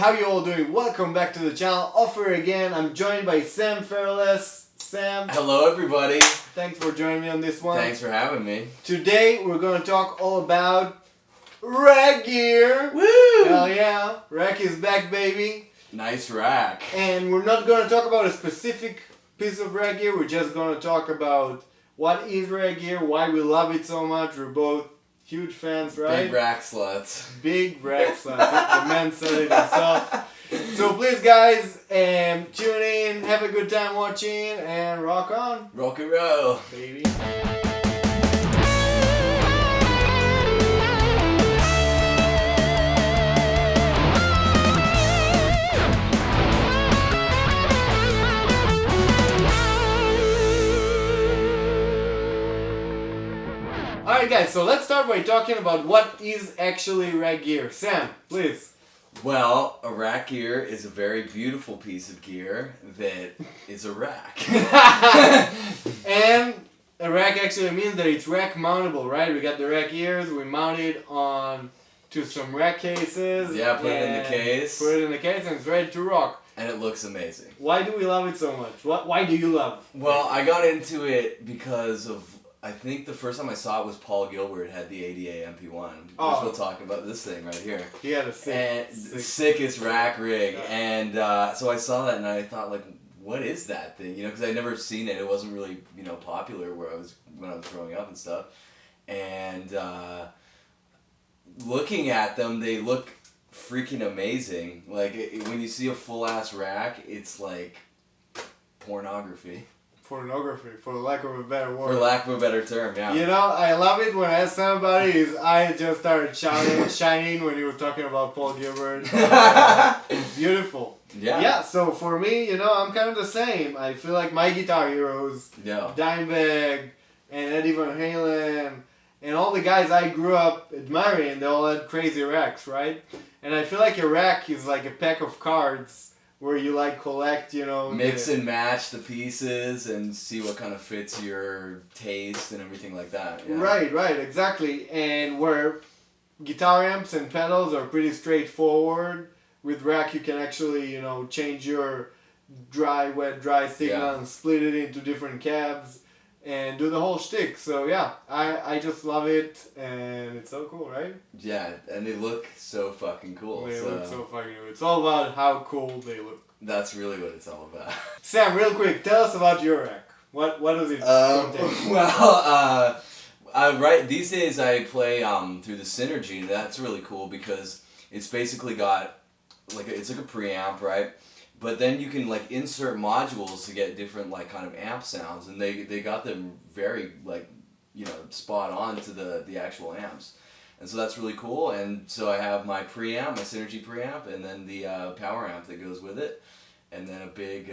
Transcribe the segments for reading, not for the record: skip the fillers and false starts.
how you all doing? Welcome back to the channel. Ofer again. I'm joined by Sam Fairless. Sam. Hello everybody. Thanks for joining me on this one. Thanks for having me. Today we're going to talk all about rack gear. Woo! Hell yeah. Rack is back, baby. Nice rack. And we're not going to talk about a specific piece of rack gear. We're just going to talk about what is rack gear, why we love it so much. We're both huge fans, right? Big Rack Slutz. Big Rack Slutz. The man said it himself. So please, guys, tune in, have a good time watching, and rock on. Rock and roll. Baby. Alright guys, so let's start by talking about what is actually rack gear. Sam, please. Well, a rack gear is a very beautiful piece of gear that is a rack. And a rack actually means that it's rack mountable, right? We got the rack gears, we mount it on to some rack cases. Yeah, put it in the case. Put it in the case and it's ready to rock. And it looks amazing. Why do we love it so much? Why do you love it? Well, I got into it because of, I think the first time I saw it was Paul Gilbert had the ADA MP1. We're still talking about this thing right here. He had a sickest rack rig. Yeah. And so I saw that and I thought, like, what is that thing? You know, because I'd never seen it. It wasn't really, you know, popular when I was growing up and stuff. And looking at them, they look freaking amazing. Like, when you see a full-ass rack, it's like pornography. Pornography, for lack of a better word. For lack of a better term, yeah. You know, I love it when I ask somebody, his eye just started shining when he was talking about Paul Gilbert. It's beautiful. Yeah. Yeah, so for me, you know, I'm kind of the same. I feel like my guitar heroes, Dimebag and Eddie Van Halen, and all the guys I grew up admiring, they all had crazy racks, right? And I feel like a rack is like a pack of cards where you like collect, you know. Mix and match the pieces and see what kind of fits your taste and everything like that. Yeah. Right, exactly. And where guitar amps and pedals are pretty straightforward, with rack you can actually, you know, change your dry, wet, dry signal and split it into different cabs and do the whole shtick. So yeah, I just love it and it's so cool, right? Yeah, and they look so fucking cool. They look so fucking cool. It's all about how cool they look. That's really what it's all about. Sam, real quick, tell us about your rack. What does it contain? Well, right these days I play through the Synergy, and that's really cool because it's basically got it's like a preamp, right? But then you can like insert modules to get different like kind of amp sounds, and they got them very like, you know, spot on to the actual amps, and so that's really cool. And so I have my preamp, my Synergy preamp, and then the power amp that goes with it, and then a big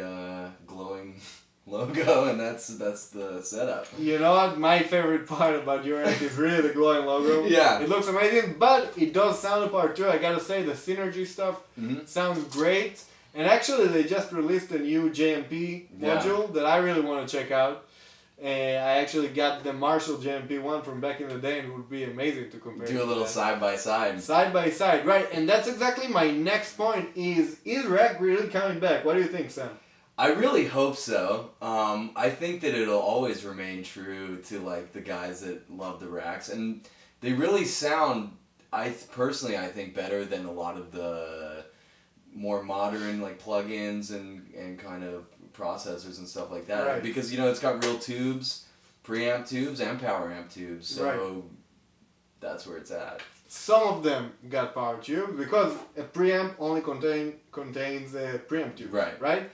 glowing logo, and that's the setup. You know what? My favorite part about your rack is really the glowing logo. Yeah. It looks amazing, but it does sound apart too. I gotta say, the Synergy stuff sounds great. And actually, they just released a new JMP module that I really want to check out. And I actually got the Marshall JMP one from back in the day, and it would be amazing to compare. Do a little side by side. Side by side, right? And that's exactly my next point. Is rack really coming back? What do you think, Sam? I really hope so. I think that it'll always remain true to like the guys that love the racks, and they really sound. I think better than a lot of the more modern like plugins and kind of processors and stuff like that. Right. Because, you know, it's got real tubes, preamp tubes and power amp tubes. So that's where it's at. Some of them got power tubes because a preamp only contains a preamp tube. Right?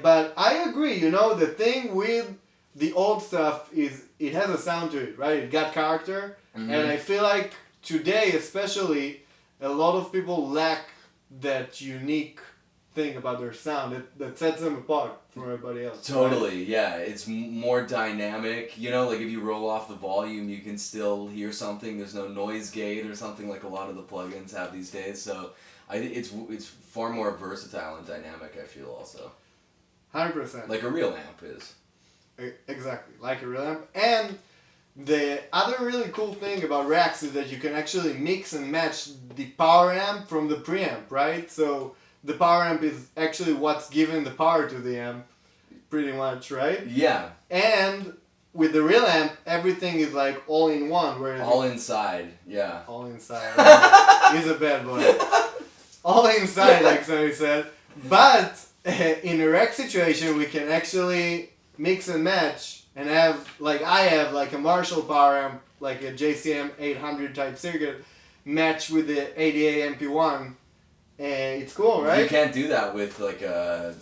But I agree, you know, the thing with the old stuff is it has a sound to it, right? It got character. And I feel like today especially a lot of people lack that unique thing about their sound that sets them apart from everybody else. Totally, right? Yeah. It's more dynamic. You know, like if you roll off the volume, you can still hear something. There's no noise gate or something like a lot of the plugins have these days. So it's far more versatile and dynamic, I feel also. 100%. Like a real amp is. Exactly, like a real amp. And The other really cool thing about racks is that you can actually mix and match the power amp from the preamp, right? So the power amp is actually what's giving the power to the amp, pretty much, right? Yeah. And with the real amp, everything is like all in one. Whereas all inside, yeah. All inside. He's a bad boy. All inside, like somebody said. But in a rack situation, we can actually mix and match and have, like I have, like a Marshall power amp, like a JCM 800 type circuit, match with the ADA MP1. And it's cool, right? You can't do that with like a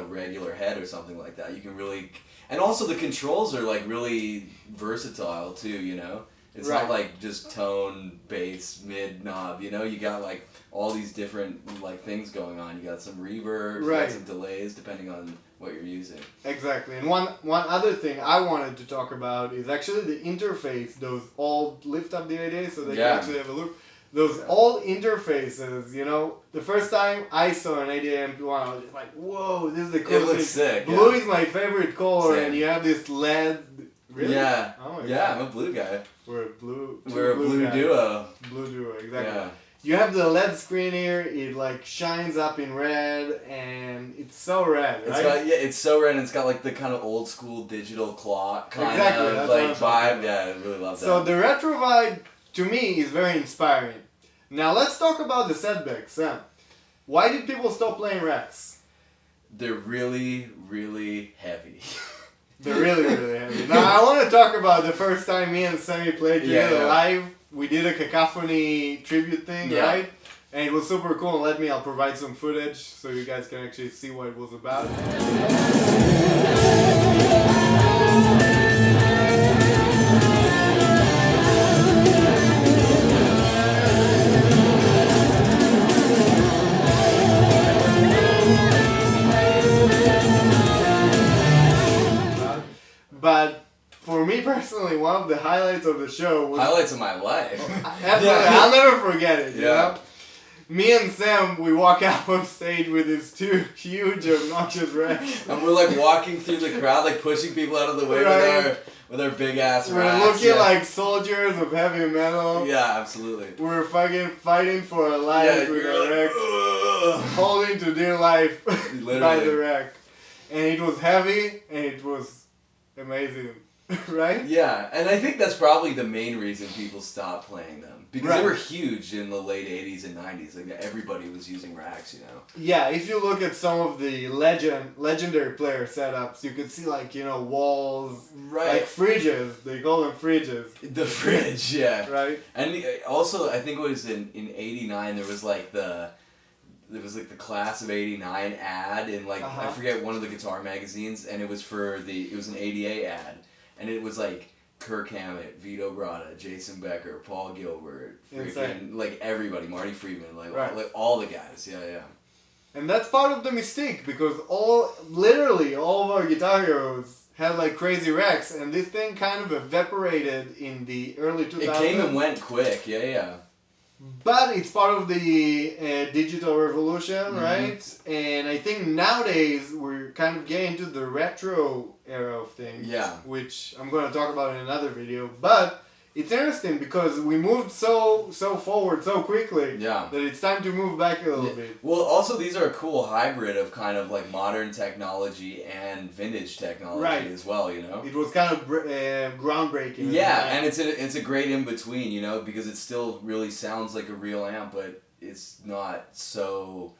regular head or something like that. You can really... And also the controls are like really versatile too, you know? It's not like just tone, bass, mid, knob, you know? You got like all these different like things going on. You got some reverb, you got some delays depending on what you're using. Exactly. And one other thing I wanted to talk about is actually the interface. Those all lift up the ADA so they can actually have a look. Those all interfaces, you know, the first time I saw an ADA MP1, I was just like, whoa, this is the coolest thing. It looks sick. Blue is my favorite color, and you have this LED. Really? Yeah. Oh my God. I'm a blue guy. We're a blue duo. Blue duo, exactly. Yeah. You have the LED screen here, it like shines up in red, and it's so red, right? It's so red, and it's got like the kind of old school digital clock kind of like vibe. Yeah, I really love that. So the retro vibe, to me, is very inspiring. Now let's talk about the setbacks, Sam. Why did people stop playing racks? They're really, really heavy. They're really, really heavy. Now I want to talk about the first time me and Sammy played together live. We did a cacophony tribute thing, right? And it was super cool. I'll provide some footage so you guys can actually see what it was about. But for me personally, one of the highlights of the show was... Highlights of my life. Absolutely. I'll never forget it, you know? Me and Sam, we walk out on stage with these two huge obnoxious racks. And we're like walking through the crowd, like pushing people out of the way with our big ass racks. We're looking like soldiers of heavy metal. Yeah, absolutely. We're fucking fighting for our lives with our racks. Holding to dear life by the rack. And it was heavy, and it was amazing. Right? Yeah, and I think that's probably the main reason people stopped playing them. Because they were huge in the late 80s and 90s. Like, everybody was using racks, you know? Yeah, if you look at some of the legendary player setups, you could see, like, you know, walls, like fridges. They call them fridges. The fridge, yeah. Right? And also, I think it was in 89, there was, like, the class of 89 ad in, like, I forget, one of the guitar magazines, and it was it was an ADA ad. And it was like Kirk Hammett, Vito Bratta, Jason Becker, Paul Gilbert, freaking, like everybody, Marty Friedman, like all the guys, yeah. And that's part of the mystique, because literally all of our guitar heroes had like crazy racks, and this thing kind of evaporated in the early 2000s. It came and went quick, yeah. But it's part of the digital revolution, right? And I think nowadays we're kind of getting into the retro era of things, which I'm going to talk about in another video. But it's interesting because we moved so forward so quickly that it's time to move back a little bit. Well, also these are a cool hybrid of kind of like modern technology and vintage technology as well, you know? It was kind of groundbreaking. Yeah, and it's a great in-between, you know, because it still really sounds like a real amp, but it's not so...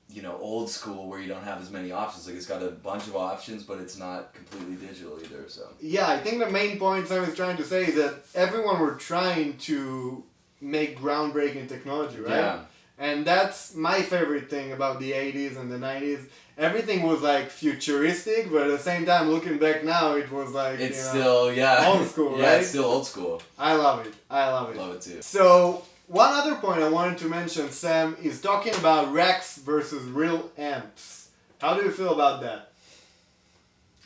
you know, old school where you don't have as many options. Like, it's got a bunch of options, but it's not completely digital either, so... Yeah, I think the main point I was trying to say is that everyone were trying to make groundbreaking technology, right? Yeah. And that's my favorite thing about the 80s and the 90s. Everything was, like, futuristic, but at the same time, looking back now, it was, like, it's still, old school, right? Yeah, it's still old school. I love it. Love it, too. So... one other point I wanted to mention, Sam, is talking about racks versus real amps. How do you feel about that?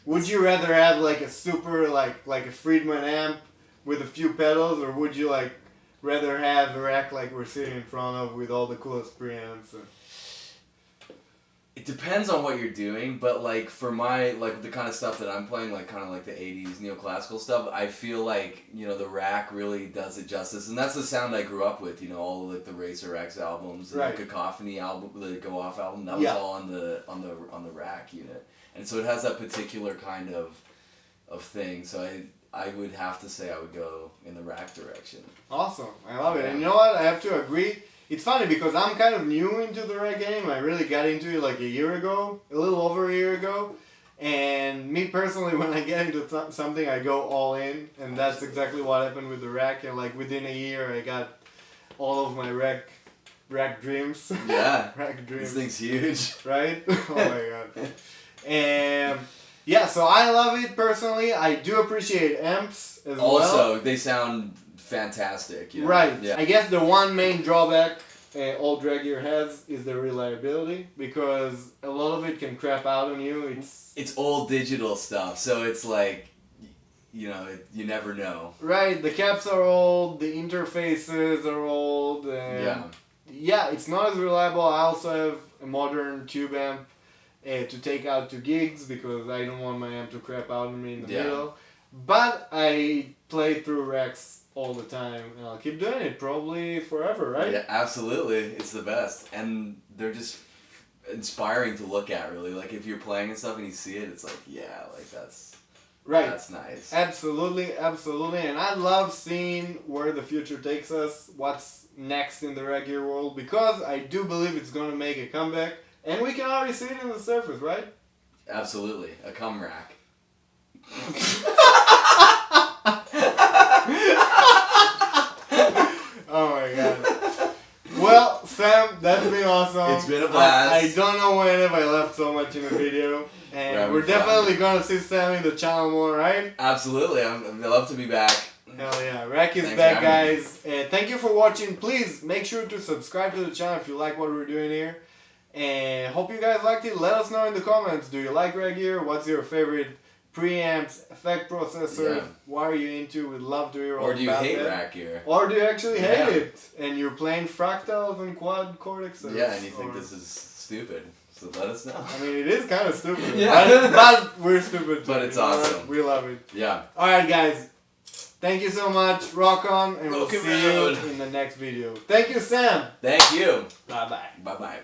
Would you rather have like a super, like a Friedman amp with a few pedals, or would you like rather have a rack like we're sitting in front of with all the coolest preamps? It depends on what you're doing, but like for my like the kind of stuff that I'm playing, like kind of like the 80s neoclassical stuff, I feel like, you know, the Rack really does it justice, and that's the sound I grew up with, you know, all of like the Racer X albums and the Cacophony album, the Go Off album, that was all on the Rack unit. And so it has that particular kind of thing. So I would have to say I would go in the Rack direction. Awesome. I love it. And you know what? I have to agree. It's funny because I'm kind of new into the Rack game. I really got into it like a year ago, a little over a year ago. And me personally, when I get into something, I go all in. And that's exactly what happened with the Rack. And like within a year, I got all of my Rack dreams. Yeah. Rack dreams. This thing's huge. Right? Oh my god. And yeah, so I love it personally. I do appreciate amps as well. Also, they sound fantastic. You know? Right. Yeah. I guess the one main drawback old drag gear has is the reliability, because a lot of it can crap out on you. It's old digital stuff, so it's like, you know, you never know. Right. The caps are old. The interfaces are old. And yeah, it's not as reliable. I also have a modern tube amp to take out to gigs because I don't want my amp to crap out on me in the middle. But I play through Racks all the time, and I'll keep doing it probably forever, right? Yeah, absolutely. It's the best. And they're just inspiring to look at, really. Like, if you're playing and stuff and you see it, it's like, yeah, like, that's nice. Absolutely, absolutely. And I love seeing where the future takes us, what's next in the regular world, because I do believe it's going to make a comeback, and we can already see it in the surface, right? Absolutely. A cum rack. Oh my god. Well, Sam, that's been awesome. It's been a blast. I don't know when have I left so much in the video. And we're definitely going to see Sam in the channel more, right? Absolutely. I'd love to be back. Hell yeah. Rack is back, guys. Thank you for watching. Please make sure to subscribe to the channel if you like what we're doing here. And hope you guys liked it. Let us know in the comments. Do you like Rack gear? What's your favorite preamps, effect processors? Yeah. What are you into? We'd love to hear all Or about do you that. hate Rack gear? Or do you actually hate it? And you're playing fractals and quad cortexes? Yeah, and you think this is stupid. So let us know. I mean, it is kind of stupid. Yeah. But we're stupid too. But it's awesome. We love it. Yeah. Alright, guys. Thank you so much. Rock on. And we'll see you in the next video. Thank you, Sam. Thank you. Bye-bye. Bye-bye.